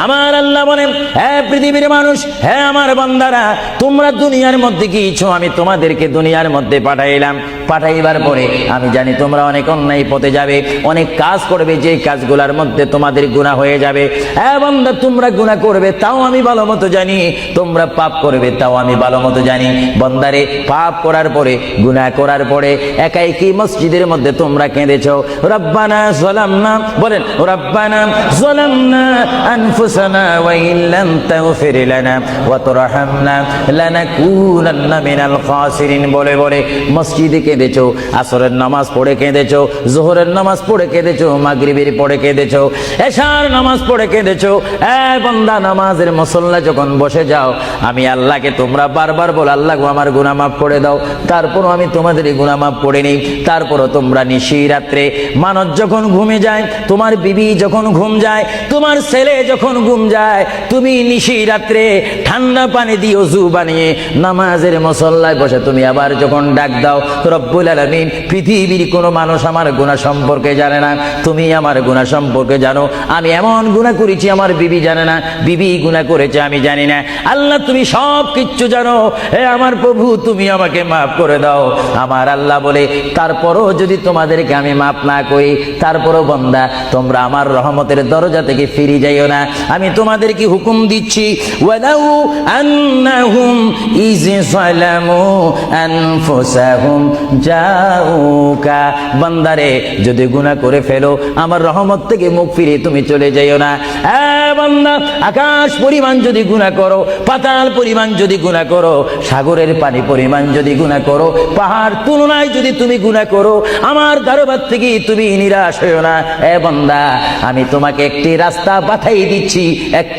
আমার আল্লাহ বলেন, হে পৃথিবীর মানুষ, হে আমার বান্দারা, তোমরা দুনিয়ার মধ্যে কি ইচ্ছো আমি তোমাদেরকে দুনিয়ার মধ্যে পাঠাইলাম। পাঠাইবার পরে আমি জানি তোমরা অনেক অন্যায় পথে যাবে, অনেক কাজ করবে, যে কাজগুলোর মধ্যে তোমাদের গুনাহ হয়ে যাবে। হ্যাঁ বান্দা, তোমরা গুনাহ করবে তাও আমি ভালো মতো জানি, তোমরা পাপ করবে তাও আমি ভালো মতো জানি। বান্দারে, পাপ করার পরে, গুনাহ করার পরে একাই কি মসজিদের মধ্যে তোমরা কেঁদেছো, রব্বানা যালামনা, বলেন রব্বানা যালামনা আনফুসানা ওয়া ইল্লাম তাগফির লানা ওয়া তুরহামনা লানাকুনান্না মিনাল খাসিরিন বলে বলে মসজিদে কেঁদেছো, আসরের নামাজ পড়ে কেঁদেছো, যোহরের নামাজ পড়ে কেঁদেছো, মাগরিবের পড়ে কেঁদেছো, এশার নামাজ পড়ে কেঁদেছো। এ বান্দা, নামাজের মুসল্লা যখন বসে যাও, আমি আল্লাহকে তোমরা বারবার বল, আল্লাহ গো আমার গুনাহ মাফ করে দাও। তারপরও আমি তোমাদের গুনাহ মাফ করে নেই। তারপরও তোমরা নিশি রাত্রে, মানুষ যখন ঘুমে যায়, তোমার বিবি যখন ঘুম যায়, তোমার ছেলে যখন ঘুম যায়, তুমি নিশি রাত্রে ঠান্ডা পানি দিয়ে ওযু বানিয়ে নামাজের মুসল্লায় বসে তুমি আবার যখন ডাক দাও, রব্বুল আলামিন, পৃথিবীর কোনো মানুষ আমার গুনাহ সম্পর্কে জানে না, তুমি আমার গুনাহ সম্পর্কে জানো। আমি এমন গুনাহ করেছি আমার বিবি জানে না, বিবি গুনাহ করেছে আমি জানি না। আল্লাহ, তুমি সব কিচ্ছু জানো। হে আমার প্রভু, তুমি আমাকে মাফ করে দাও। আমার আল্লাহ বলে, তারপরও যদি তোমাদেরকে আমি মাফ না করি, তারপরও বান্দা তোমরা আমার রহমতের দরজা থেকে ফিরে যাইও না। আমি তোমাদেরকে হুকুম দিচ্ছি, ওয়ালাউ আন্নাহুম ইয যালামু আনফুসাহুম জাউকা, বান্দারে যদি গুনাহ করে ফেলো, আমার রহমত থেকে মুখ ফিরে তুমি চলে যাইও না। বান্দা, আকাশ পরিমাণ যদি গুনাহ করো, পাতাল পরিমাণ যদি গুনাহ করো, সাগরের পানি পরিমাণ যদি গুনাহ করো, পাহাড় তুলনায় যদি তুমি গুনাহ করো, আমার দরবার থেকে তুমি নিরাশ হইও না। বান্দা, আমি তোমাকে একটি রাস্তা পাঠাই দিচ্ছি, একটি